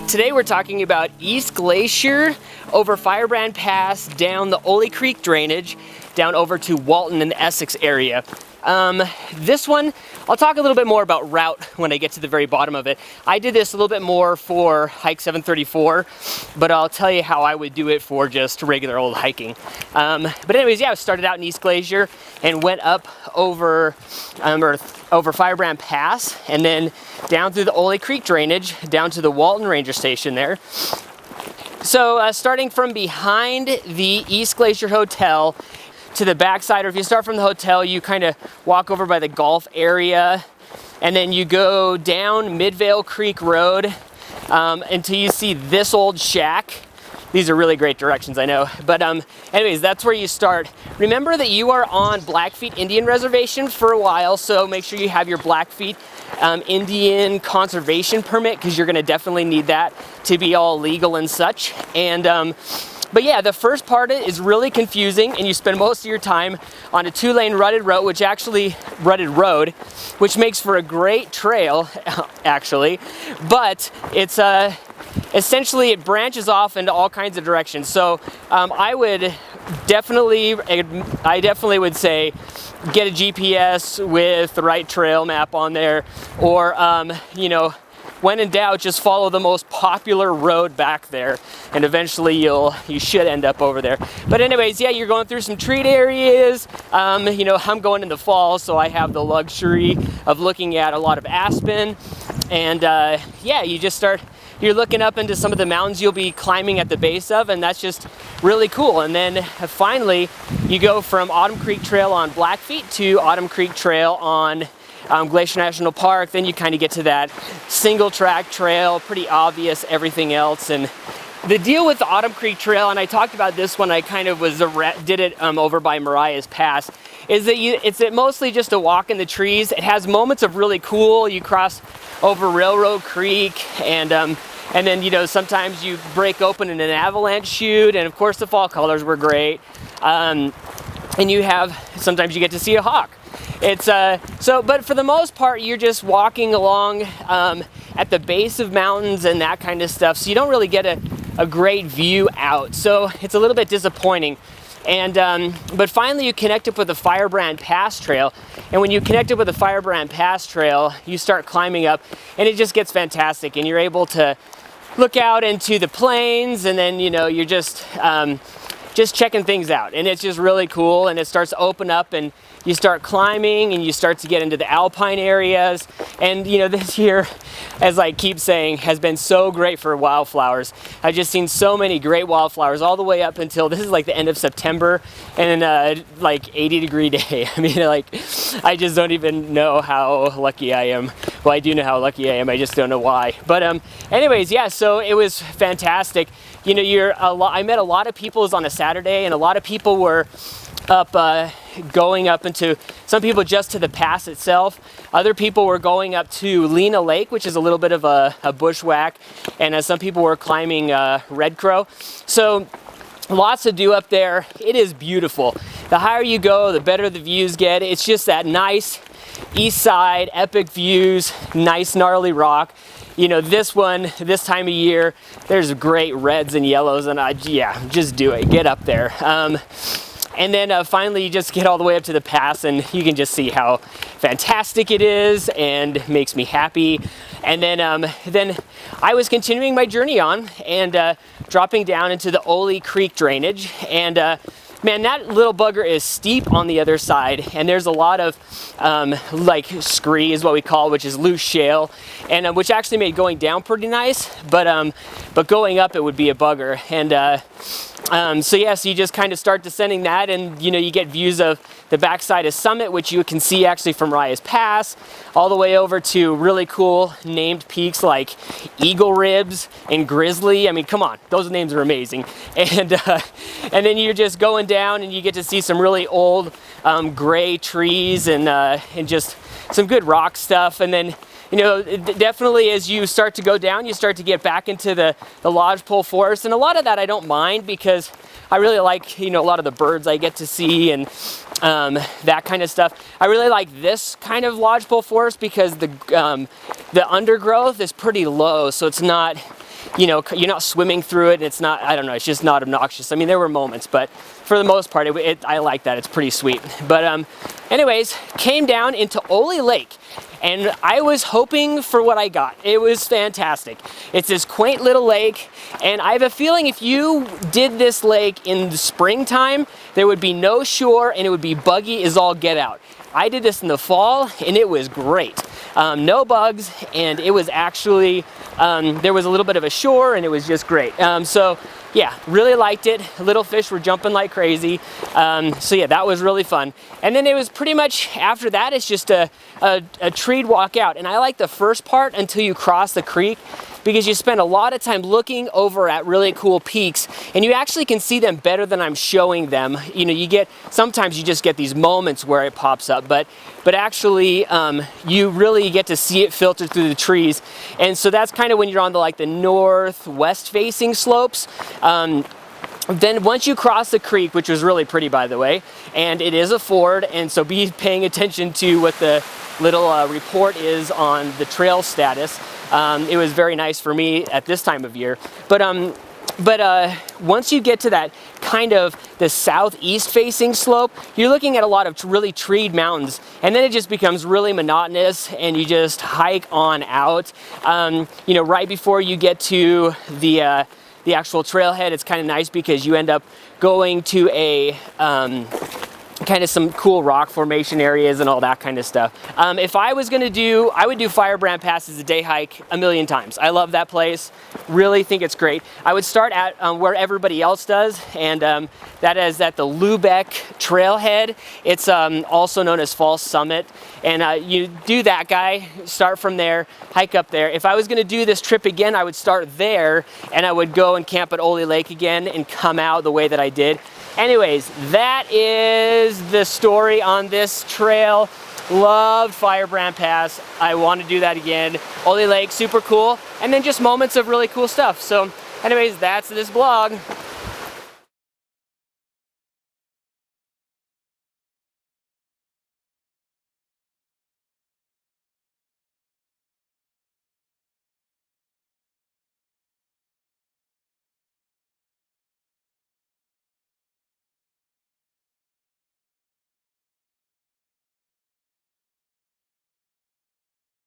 Today we're talking about East Glacier, over Firebrand Pass, down the Ole Creek drainage, down over to Walton and the Essex area. This one, I'll talk a little bit more about route when I get to the very bottom of it. I did this a little bit more for hike 734, but I'll tell you how I would do it for just regular old hiking. But anyways, yeah, I started out in East Glacier and went up over Firebrand Pass and then down through the Ole Creek drainage, down to the Walton Ranger Station there. So starting from behind the East Glacier Hotel to the backside, or if you start from the hotel, you kind of walk over by the golf area and then you go down Midvale Creek Road until you see this old shack. These are really great directions, I know. But anyways, that's where you start. Remember that you are on Blackfeet Indian Reservation for a while, so make sure you have your Blackfeet Indian conservation permit, because you're gonna definitely need that to be all legal and such. And but yeah, the first part is really confusing, and you spend most of your time on a 2-lane rutted road, which makes for a great trail, actually. But it's essentially it branches off into all kinds of directions. So I definitely would say get a GPS with the right trail map on there, or you know, when in doubt, just follow the most popular road back there, and eventually you should end up over there. But anyways, yeah, you're going through some treat areas. You know, I'm going in the fall, so I have the luxury of looking at a lot of aspen. And yeah, you're looking up into some of the mountains you'll be climbing at the base of, and that's just really cool. And then finally, you go from Autumn Creek Trail on Blackfeet to Autumn Creek Trail on Glacier National Park. Then you kind of get to that single track trail, pretty obvious everything else. And the deal with the Autumn Creek Trail, and I talked about this when I kind of did it over by Mariah's Pass, is that it's mostly just a walk in the trees. It has moments of really cool. You cross over Railroad Creek, and then, you know, sometimes you break open in an avalanche chute, and of course the fall colors were great. And sometimes you get to see a hawk. But for the most part, you're just walking along at the base of mountains and that kind of stuff, so you don't really get a great view out. So it's a little bit disappointing. And but finally you connect up with the Firebrand Pass Trail, and when you connect up with the Firebrand Pass Trail, you start climbing up, and it just gets fantastic, and you're able to look out into the plains, and then, you know, you're just checking things out, and it's just really cool. And it starts to open up, and you start climbing, and you start to get into the alpine areas. And you know, this year, as I keep saying, has been so great for wildflowers. I've just seen so many great wildflowers all the way up until this is like the end of September, and like 80-degree day. I mean, like, I just don't even know how lucky I am. Well, I do know how lucky I am, I just don't know why. But anyways, yeah, so it was fantastic. You know, I met a lot of people. It was on a Saturday, and a lot of people were up going up into, some people just to the pass itself. Other people were going up to Lena Lake, which is a little bit of a bushwhack, and some people were climbing Red Crow. So lots to do up there. It is beautiful. The higher you go, the better the views get. It's just that nice east side, epic views, nice gnarly rock. You know, this time of year, there's great reds and yellows, and yeah, just do it. Get up there. And then finally, you just get all the way up to the pass, and you can just see how fantastic it is, and makes me happy. And then I was continuing my journey on, and dropping down into the Ole Creek drainage. And man, that little bugger is steep on the other side, and there's a lot of like scree is what we call, which is loose shale, and which actually made going down pretty nice, but going up it would be a bugger. And so yeah, so you just kind of start descending that, and you know, you get views of the backside of Summit, which you can see actually from Mariah's Pass, all the way over to really cool named peaks like Eagle Ribs and Grizzly. I mean, come on, those names are amazing. And then you're just going down, and you get to see some really old gray trees, and just some good rock stuff. And then, you know, definitely as you start to go down, you start to get back into the lodgepole forest, and a lot of that I don't mind, because I really like, you know, a lot of the birds I get to see, and that kind of stuff. I really like this kind of lodgepole forest because the undergrowth is pretty low, so it's not you're not swimming through it, and it's not, I don't know, it's just not obnoxious. I mean, there were moments, but for the most part, I like that. It's pretty sweet. But anyways, came down into Olie Lake, and I was hoping for what I got. It was fantastic. It's this quaint little lake, and I have a feeling if you did this lake in the springtime, there would be no shore, and it would be buggy as all get out. I did this in the fall, and it was great. No bugs, and it was actually, there was a little bit of a shore, and it was just great. So yeah, really liked it. Little fish were jumping like crazy. So yeah, that was really fun. And then it was pretty much, after that, it's just a treed walk out. And I like the first part until you cross the creek, because you spend a lot of time looking over at really cool peaks, and you actually can see them better than I'm showing them. Sometimes you just get these moments where it pops up, but actually you really get to see it filter through the trees. And so that's kind of when you're on the northwest facing slopes. Then once you cross the creek, which was really pretty, by the way, and it is a ford, and so be paying attention to what the little report is on the trail status. It was very nice for me at this time of year. But once you get to that kind of the southeast facing slope, you're looking at a lot of really treed mountains, and then it just becomes really monotonous, and you just hike on out. Right before you get to the actual trailhead, it's kind of nice because you end up going to a kind of some cool rock formation areas and all that kind of stuff. If I was gonna I would do Firebrand Pass as a day hike a million times. I love that place, really think it's great. I would start at where everybody else does, and that is at the Lubec trailhead. It's also known as False Summit, and you do that guy, start from there, hike up there. If I was gonna do this trip again, I would start there, and I would go and camp at Ole Lake again and come out the way that I did. Anyways, that is the story on this trail. Loved Firebrand Pass. I want to do that again. Olie Lake, super cool. And then just moments of really cool stuff. So anyways, that's this blog.